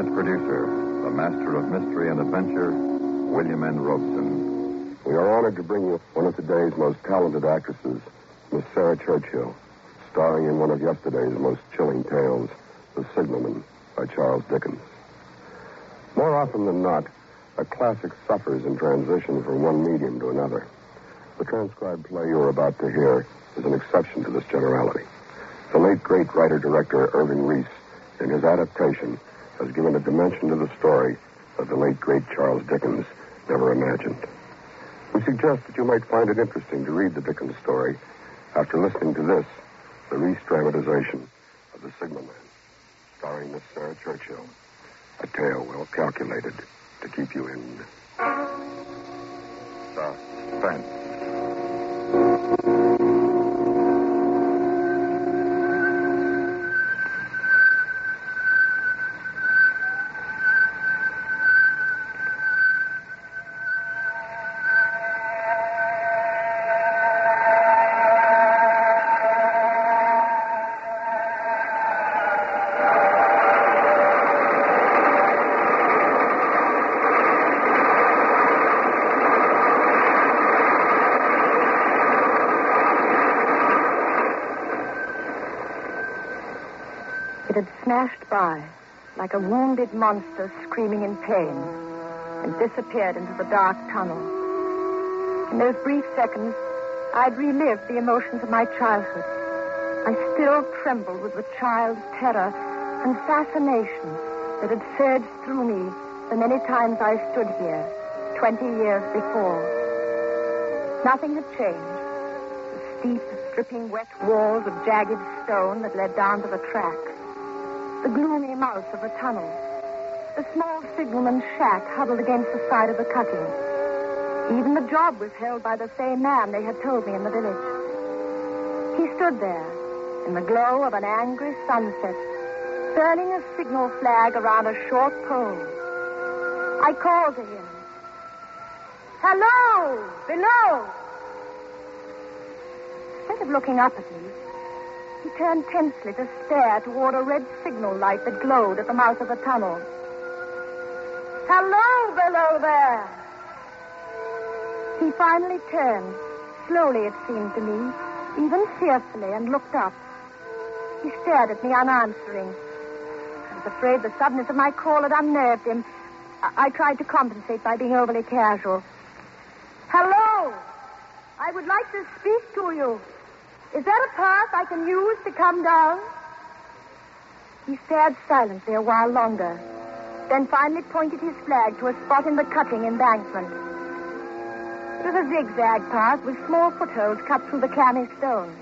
tonight's producer, the master of mystery and adventure, William N. Robson. We are honored to bring you one of today's most talented actresses, Miss Sarah Churchill, starring in one of yesterday's most chilling tales, The Signalman, by Charles Dickens. More often than not, a classic suffers in transition from one medium to another. The transcribed play you are about to hear is an exception to this generality. The late, great writer-director Irving Reese, in his adaptation, has given a dimension to the story that the late, great Charles Dickens never imagined. We suggest that you might find it interesting to read the Dickens story after listening to this, the Reese dramatization of The Signalman, starring Miss Sarah Churchill, a tale well calculated to keep you in suspense. It had smashed by, like a wounded monster screaming in pain, and disappeared into the dark tunnel. In those brief seconds, I'd relived the emotions of my childhood. I still trembled with the child's terror and fascination that had surged through me the many times I stood here, 20 years before. Nothing had changed. The steep, dripping wet walls of jagged stone that led down to the track. The gloomy mouth of the tunnel. The small signalman's shack huddled against the side of the cutting. Even the job was held by the same man they had told me in the village. He stood there, in the glow of an angry sunset, burning a signal flag around a short pole. I called to him. "Hello! Below!" Instead of looking up at me, he turned tensely to stare toward a red signal light that glowed at the mouth of the tunnel. "Hello, below there!" He finally turned, slowly it seemed to me, even fearfully, and looked up. He stared at me unanswering. I was afraid the suddenness of my call had unnerved him. I tried to compensate by being overly casual. "Hello! I would like to speak to you. Is there a path I can use to come down?" He stared silently a while longer, then finally pointed his flag to a spot in the cutting embankment. It was a zigzag path with small footholds cut through the clammy stone.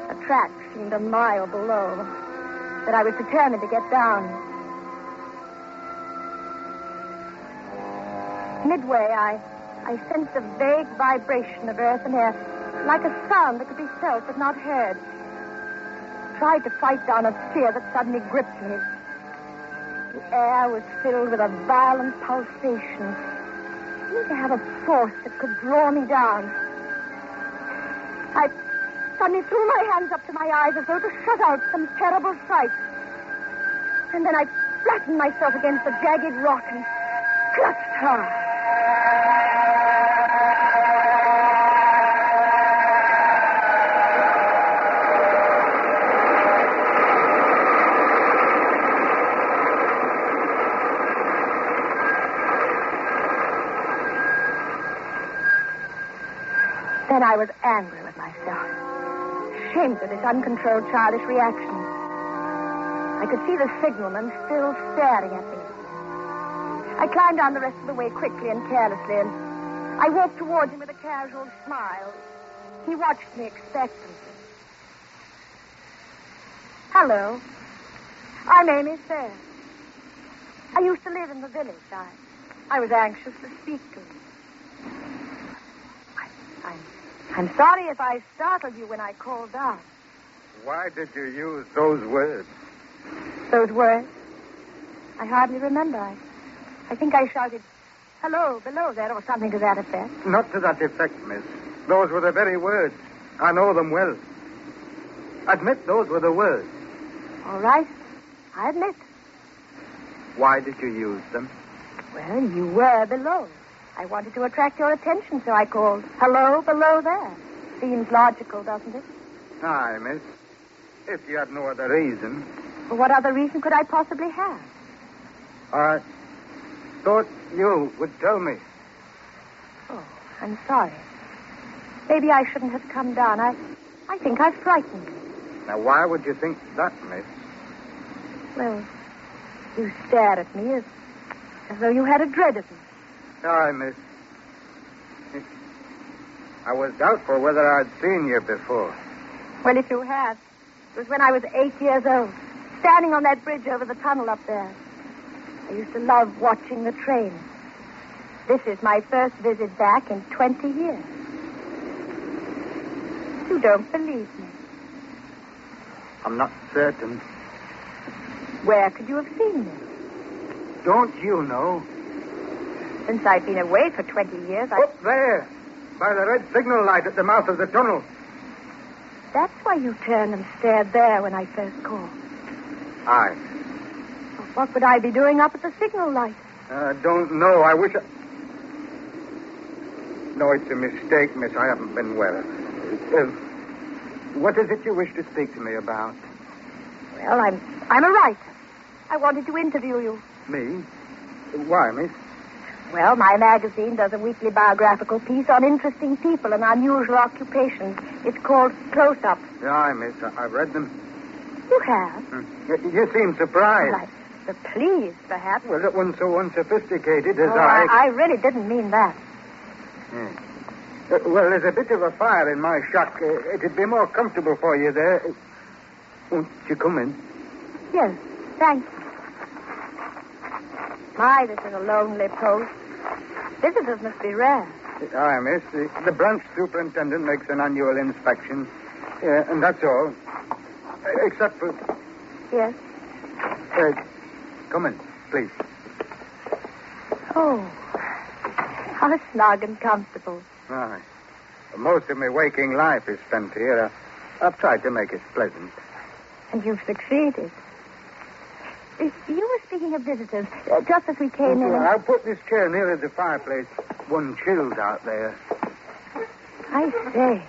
A track seemed a mile below, but I was determined to get down. Midway, I sensed a vague vibration of earth and air, like a sound that could be felt but not heard. I tried to fight down a fear that suddenly gripped me. The air was filled with a violent pulsation. It seemed to have a force that could draw me down. I suddenly threw my hands up to my eyes as though to shut out some terrible sight. And then I flattened myself against a jagged rock and clutched hard. Then I was angry with myself, ashamed of this uncontrolled childish reaction. I could see the signalman still staring at me. I climbed down the rest of the way quickly and carelessly, and I walked towards him with a casual smile. He watched me expectantly. "Hello. I'm Amy Fair. I used to live in the village. I was anxious to speak to you. I'm sorry if I startled you when I called down." Why did you use those words? Those words? I hardly remember. I think I shouted, "Hello, below there," or something to that effect. Not to that effect, miss. Those were the very words. I know them well. Admit those were the words. All right. I admit. Why did you use them? Well, you were below. I wanted to attract your attention, so I called, "Hello, below there." Seems logical, doesn't it? Aye, miss. If you had no other reason. Well, what other reason could I possibly have? I thought you would tell me. Oh, I'm sorry. Maybe I shouldn't have come down. I think I've frightened you. Now, why would you think that, miss? Well, you stared at me as though you had a dread of me. Aye, miss. I was doubtful whether I'd seen you before. Well, if you have, it was when I was 8 years old, standing on that bridge over the tunnel up there. I used to love watching the train. This is my first visit back in 20 years. You don't believe me. I'm not certain. Where could you have seen me? Don't you know? Since I've been away for 20 years, Up there, by the red signal light at the mouth of the tunnel. That's why you turned and stared there when I first called. Aye. Well, what would I be doing up at the signal light? I don't know. I wish I... No, it's a mistake, miss. I haven't been well. What is it you wish to speak to me about? Well, I'm a writer. I wanted to interview you. Me? Why, miss? Well, my magazine does a weekly biographical piece on interesting people and unusual occupations. It's called Close-Up. Aye, miss. I've read them. You have? You seem surprised. Well, I'm pleased, perhaps. Well, that one's so unsophisticated as I really didn't mean that. Well, there's a bit of a fire in my shack. It'd be more comfortable for you there. Won't you come in? Yes, thank you. My, this is a lonely post. Visitors must be rare. Aye, miss. The branch superintendent makes an annual inspection. Yeah, and that's all. Except for... Yes? Come in, please. Oh, how snug and comfortable. Aye. Most of my waking life is spent here. I've tried to make it pleasant. And you've succeeded. You were speaking of visitors, just as we came in. I'll put this chair nearer the fireplace. One chilled out there. I say,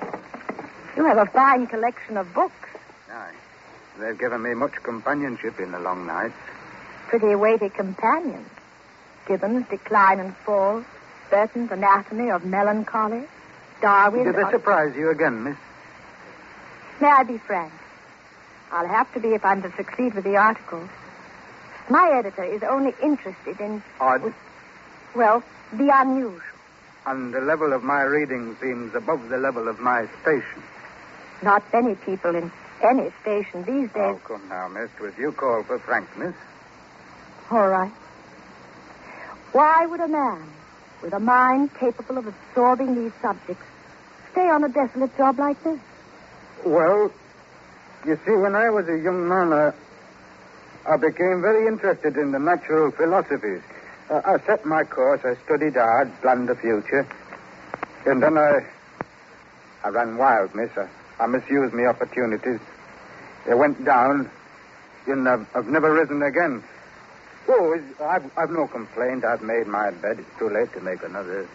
you have a fine collection of books. Aye. They've given me much companionship in the long nights. Pretty weighty companions. Gibbon's Decline and Fall, Burton's Anatomy of Melancholy, Darwin's... Did they surprise you again, miss? May I be frank? I'll have to be if I'm to succeed with the article. My editor is only interested in... Odd? Well, the unusual. And the level of my reading seems above the level of my station. Not many people in any station these days... Oh, come now, miss. Was you call for frankness? All right. Why would a man with a mind capable of absorbing these subjects stay on a desolate job like this? Well, you see, when I was a young man, I became very interested in the natural philosophies. I set my course, I studied hard, planned the future. And then I ran wild, miss. I misused my opportunities. I went down, and I've never risen again. Oh, I've no complaint. I've made my bed. It's too late to make another.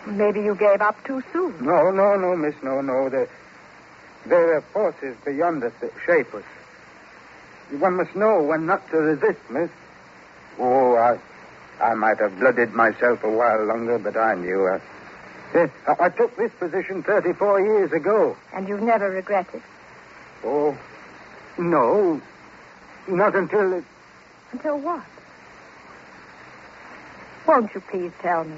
Maybe you gave up too soon. No, miss, no. There are forces beyond us that shape us. One must know when not to resist, miss. Oh, I might have blooded myself a while longer, but I knew. I took this position 34 years ago. And you've never regretted? Oh, no. Not until it... Until what? Won't you please tell me?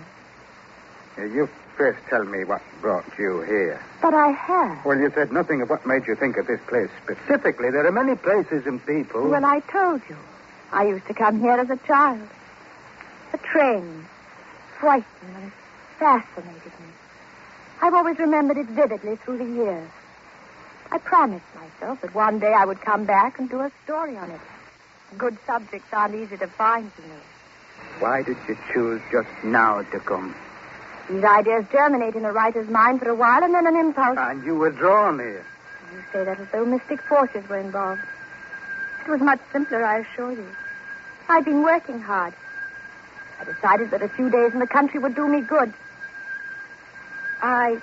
You first tell me what brought you here. But I have. Well, you said nothing of what made you think of this place specifically. There are many places and people. Well, I told you. I used to come here as a child. The train frightened and fascinated me. I've always remembered it vividly through the years. I promised myself that one day I would come back and do a story on it. Good subjects aren't easy to find to me. Why did you choose just now to come? These ideas germinate in a writer's mind for a while, and then an impulse... And you were drawn here. You say that as though mystic forces were involved. It was much simpler, I assure you. I'd been working hard. I decided that a few days in the country would do me good. I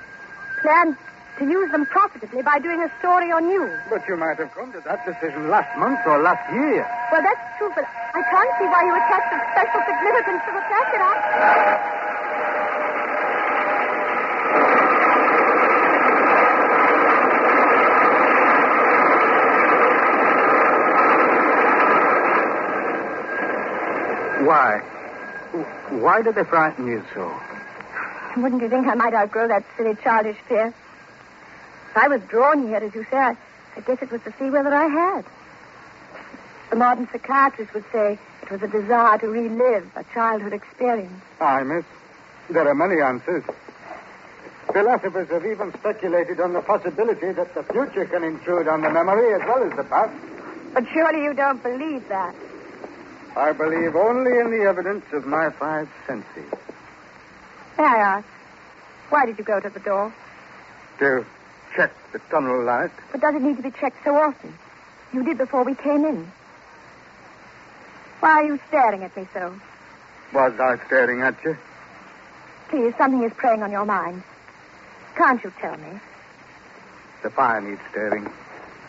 planned to use them profitably by doing a story on you. But you might have come to that decision last month or last year. Well, that's true, but I can't see why you attach such special significance to the fact that I... Why? Why did they frighten you so? Wouldn't you think I might outgrow that silly childish fear? If I was drawn here, as you say, I guess it was to see whether I had. The modern psychiatrist would say it was a desire to relive a childhood experience. Aye, miss. There are many answers. Philosophers have even speculated on the possibility that the future can intrude on the memory as well as the past. But surely you don't believe that. I believe only in the evidence of my five senses. May I ask, why did you go to the door? To check the tunnel light. But does it need to be checked so often? You did before we came in. Why are you staring at me so? Was I staring at you? Please, something is preying on your mind. Can't you tell me? The fire needs stirring.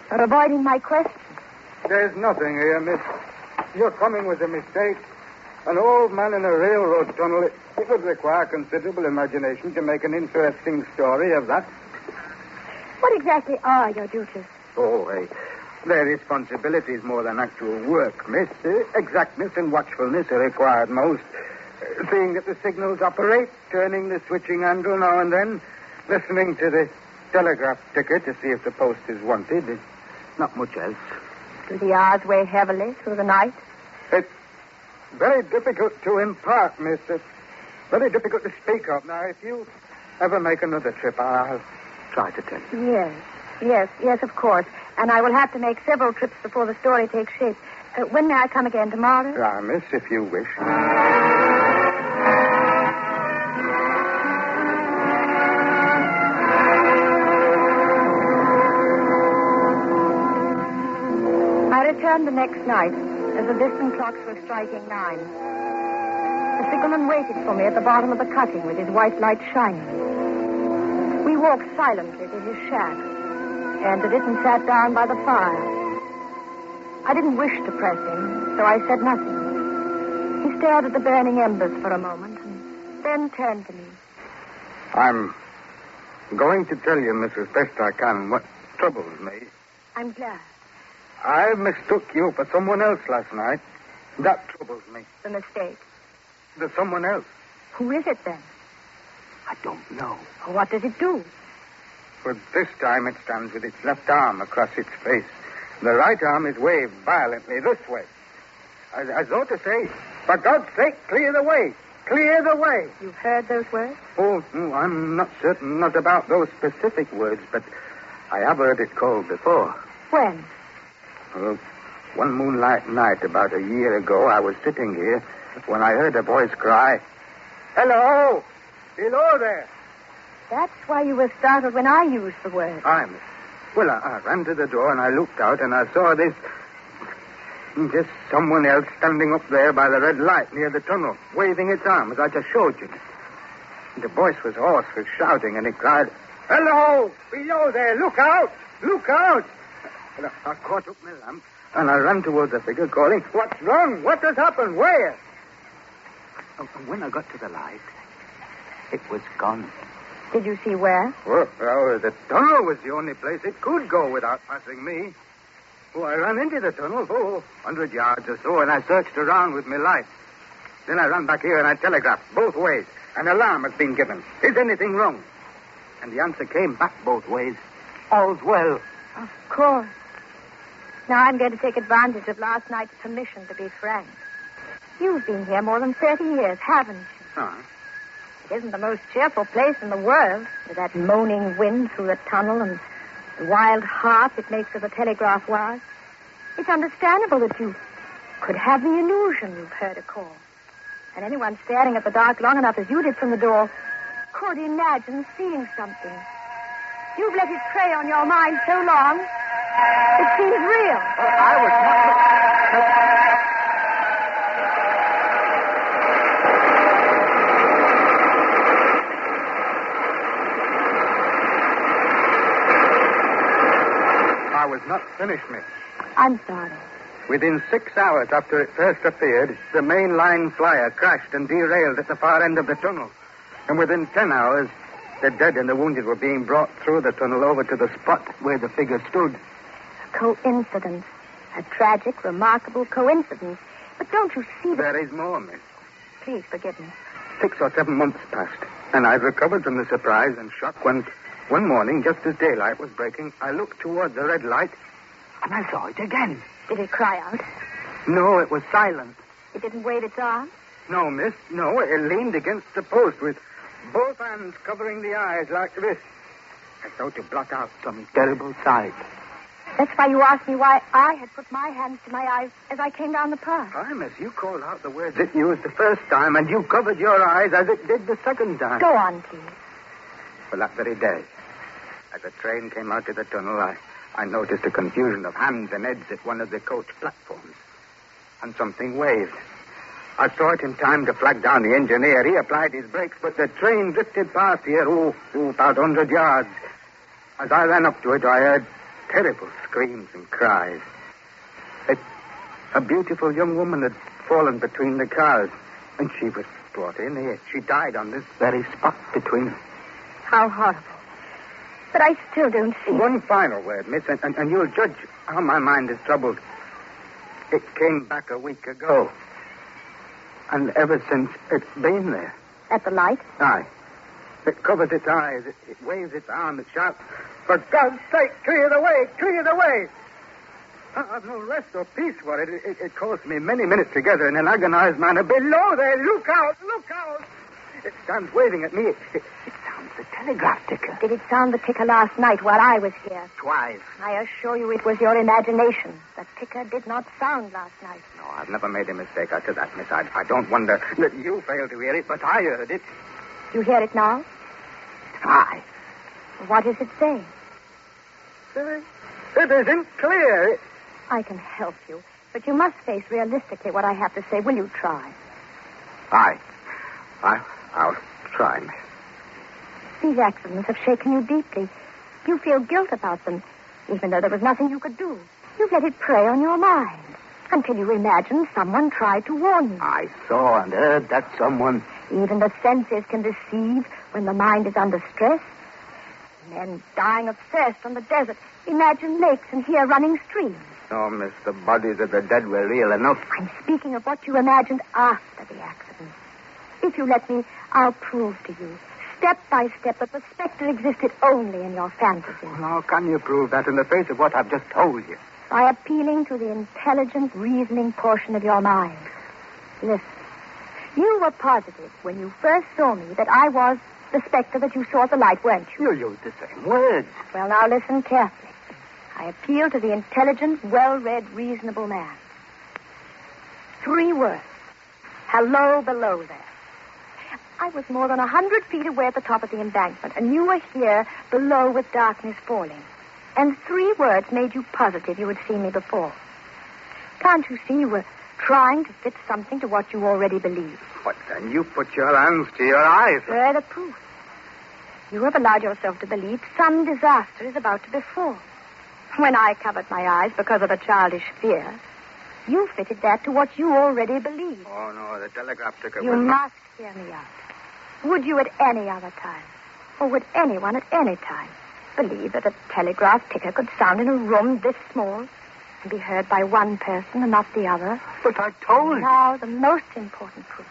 You're avoiding my question. There's nothing here, miss. Your coming was a mistake. An old man in a railroad tunnel, it would require considerable imagination to make an interesting story of that. What exactly are your duties? Oh, their responsibilities more than actual work, miss. Exactness and watchfulness are required most. Seeing that the signals operate, turning the switching handle now and then, listening to the telegraph ticker to see if the post is wanted. Not much else. Do the hours weigh heavily through the night? It's very difficult to impart, miss. It's very difficult to speak of. Now, if you ever make another trip, I'll try to tell you. Yes, of course. And I will have to make several trips before the story takes shape. When may I come again? Tomorrow? Ah, miss, if you wish. I returned the next night as the distant clocks were striking 9. The signalman waited for me at the bottom of the cutting with his white light shining. We walked silently to his shack, entered it and sat down by the fire. I didn't wish to press him, so I said nothing. He stared at the burning embers for a moment and then turned to me. I'm going to tell you, miss, as best I can, what troubles me. I'm glad. I mistook you for someone else last night. That troubles me. The mistake. There's someone else. Who is it then? I don't know. What does it do? But this time it stands with its left arm across its face. The right arm is waved violently this way. As though to say, for God's sake, clear the way. Clear the way. You've heard those words? Oh, no, I'm not certain, not about those specific words, but I have heard it called before. When? Well, one moonlight night about a year ago, I was sitting here when I heard a voice cry, "Hello! Hello there!" That's why you were startled when I used the word. Well, I ran to the door and I looked out and I saw this someone else standing up there by the red light near the tunnel, waving its arm as I just showed you. The voice was hoarse with shouting and it cried, "Hello! Below there! Look out! Look out!" And I caught up my lamp and I ran towards the figure calling, "What's wrong? What has happened? Where?" And when I got to the light, it was gone. Did you see where? Well, the tunnel was the only place it could go without passing me. Oh, I ran into the tunnel, 100 yards or so, and I searched around with my light. Then I ran back here and I telegraphed both ways. An alarm has been given. Is anything wrong? And the answer came back both ways. All's well. Of course. Now I'm going to take advantage of last night's permission to be frank. You've been here more than 30 years, haven't you? Huh? It isn't the most cheerful place in the world, with that moaning wind through the tunnel and the wild harp it makes of the telegraph wires. It's understandable that you could have the illusion you've heard a call. And anyone staring at the dark long enough as you did from the door could imagine seeing something. You've let it prey on your mind so long, it seems real. I was not... was not finished, miss. I'm sorry. Within 6 hours after it first appeared, the main line flyer crashed and derailed at the far end of the tunnel. And within 10 hours, the dead and the wounded were being brought through the tunnel over to the spot where the figure stood. A coincidence. A tragic, remarkable coincidence. But don't you see that... There is more, miss. Please forgive me. 6 or 7 months passed, and I'd recovered from the surprise and shock when, one morning, just as daylight was breaking, I looked toward the red light, and I saw it again. Did it cry out? No, it was silent. It didn't wave its arms? No, miss, no. It leaned against the post with both hands covering the eyes like this, as though to blot out some terrible sight. That's why you asked me why I had put my hands to my eyes as I came down the path. Aye, miss, you called out the words it used the first time, and you covered your eyes as it did the second time. Go on, please. Well, that very day, as the train came out of the tunnel, I noticed a confusion of hands and heads at one of the coach platforms. And something waved. I saw it in time to flag down the engineer. He applied his brakes, but the train drifted past here, about 100 yards. As I ran up to it, I heard terrible screams and cries. A beautiful young woman had fallen between the cars, and she was brought in here. She died on this very spot between them. How horrible. But I still don't see... One final word, miss, and you'll judge how my mind is troubled. It came back a week ago. And ever since, it's been there. At the light? Aye. It covers its eyes. It waves its arm. It shouts, "For God's sake, clear the way! Clear the way!" I've no rest or peace for it. It calls me many minutes together in an agonized manner. "Below there! Look out! Look out!" It stands waving at me. It sounds the telegraph ticker. Did it sound the ticker last night while I was here? Twice. I assure you it was your imagination. The ticker did not sound last night. No, I've never made a mistake after that, miss. I don't wonder that you failed to hear it, but I heard it. You hear it now? Aye. What is it saying? It isn't clear. I can help you, but you must face realistically what I have to say. Will you try? Aye. I'll try, miss. These accidents have shaken you deeply. You feel guilt about them, even though there was nothing you could do. You've let it prey on your mind until you imagined someone tried to warn you. I saw and heard that someone... Even the senses can deceive when the mind is under stress. Men dying of thirst on the desert imagine lakes and hear running streams. No, miss, the bodies of the dead were real enough. I'm speaking of what you imagined after the accident. If you let me, I'll prove to you, step by step, that the specter existed only in your fantasies. How can you prove that in the face of what I've just told you? By appealing to the intelligent, reasoning portion of your mind. Listen. You were positive when you first saw me that I was the specter that you saw at the light, weren't you? You used the same words. Well, now listen carefully. I appeal to the intelligent, well-read, reasonable man. 3 words. Hello below there. I was more than 100 feet away at the top of the embankment, and you were here below with darkness falling. And 3 words made you positive you had seen me before. Can't you see you were trying to fit something to what you already believe? But then you put your hands to your eyes. Further proof. You have allowed yourself to believe some disaster is about to befall. When I covered my eyes because of a childish fear, you fitted that to what you already believed. Oh, no, the telegraph ticker You was not... must hear me out. Would you at any other time, or would anyone at any time, believe that a telegraph ticker could sound in a room this small and be heard by one person and not the other? But I told you. Now, the most important proof.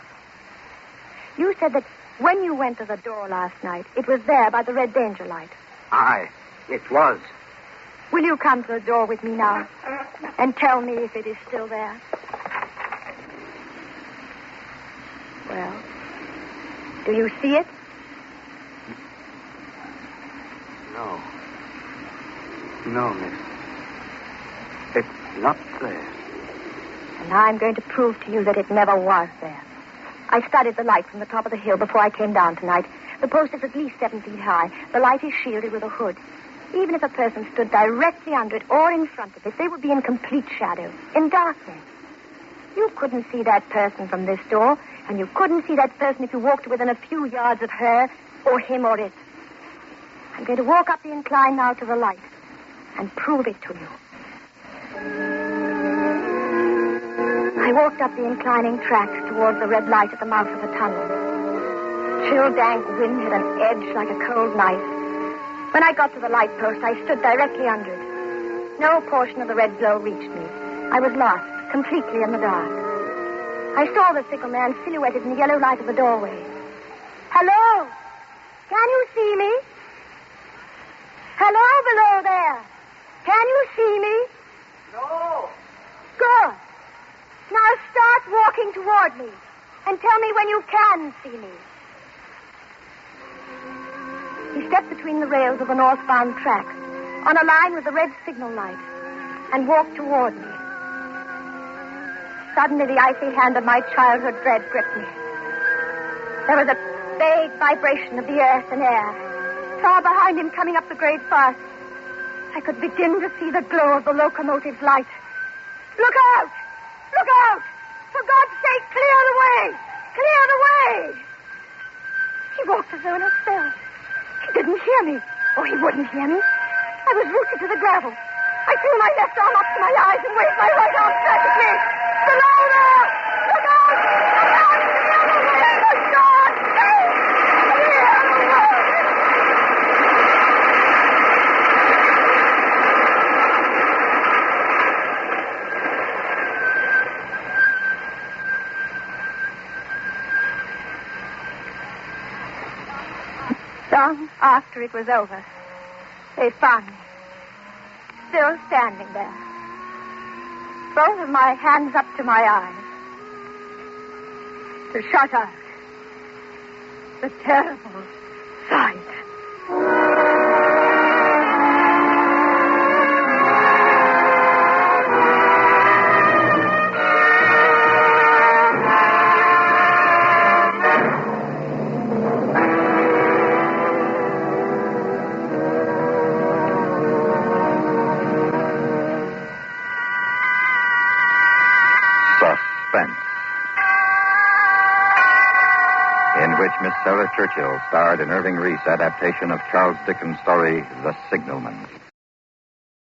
You said that when you went to the door last night, it was there by the red danger light. Aye, it was. Will you come to the door with me now and tell me if it is still there? Well, do you see it? No. No, miss. It's not there. And I'm going to prove to you that it never was there. I studied the light from the top of the hill before I came down tonight. The post is at least 7 feet high. The light is shielded with a hood. Even if a person stood directly under it or in front of it, they would be in complete shadow, in darkness. You couldn't see that person from this door, and you couldn't see that person if you walked within a few yards of her or him or it. I'm going to walk up the incline now to the light. and prove it to you. I walked up the inclining tracks towards the red light at the mouth of the tunnel. Chill, dank wind had an edge like a cold knife. When I got to the light post, I stood directly under it. No portion of the red glow reached me. I was lost, completely in the dark. I saw the signalman silhouetted in the yellow light of the doorway. Hello? Can you see me? Hello below there. Can you see me? No. Good. Now start walking toward me and tell me when you can see me. He stepped between the rails of the northbound tracks on a line with the red signal light and walked toward me. Suddenly, the icy hand of my childhood dread gripped me. There was a vague vibration of the earth and air. Far behind him, coming up the grade fast, I could begin to see the glow of the locomotive's light. Look out! Look out! For God's sake, clear the way! Clear the way! He walked as though in a spell. He didn't hear me. Oh, he wouldn't hear me. I was rooted to the gravel. I threw my left arm up to my eyes and waved my right arm frantically. Below there! Look out! Look out! For God's sake! Clear the way! Long after it was over, they found me, still standing there, both of my hands up to my eyes, to shut out the terrible sight. In which Miss Sarah Churchill starred in Irving Reese adaptation of Charles Dickens' story, The Signalman.